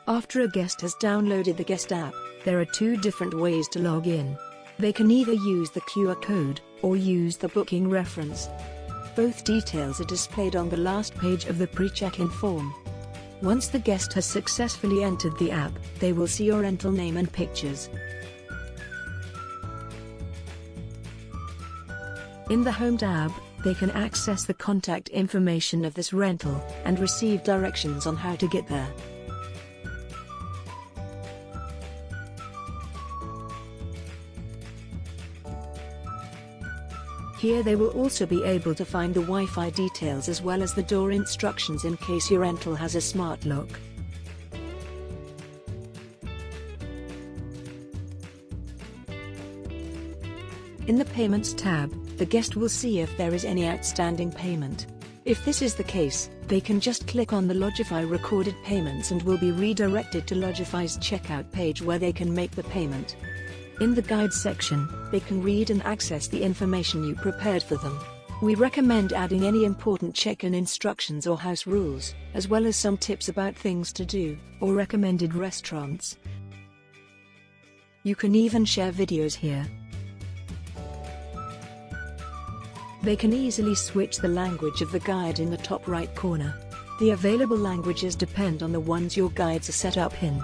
After a guest has downloaded the Guest app, there are two different ways to log in. They can either use the QR code, or use the booking reference. Both details are displayed on the last page of the pre-check-in form. Once the guest has successfully entered the app, they will see your rental name and pictures. In the Home tab, they can access the contact information of this rental, and receive directions on how to get there. Here they will also be able to find the Wi-Fi details as well as the door instructions in case your rental has a smart lock. In the Payments tab, the guest will see if there is any outstanding payment. If this is the case, they can just click on the Lodgify recorded payments and will be redirected to Lodgify's checkout page where they can make the payment. In the Guide section, they can read and access the information you prepared for them. We recommend adding any important check-in instructions or house rules, as well as some tips about things to do, or recommended restaurants. You can even share videos here. They can easily switch the language of the guide in the top right corner. The available languages depend on the ones your guides are set up in.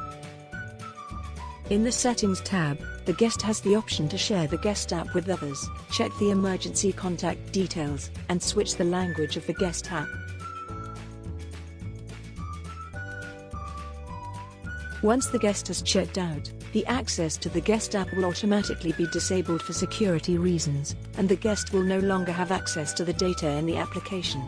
In the Settings tab, the guest has the option to share the Guest app with others, check the emergency contact details, and switch the language of the Guest app. Once the guest has checked out, the access to the Guest app will automatically be disabled for security reasons, and the guest will no longer have access to the data in the application.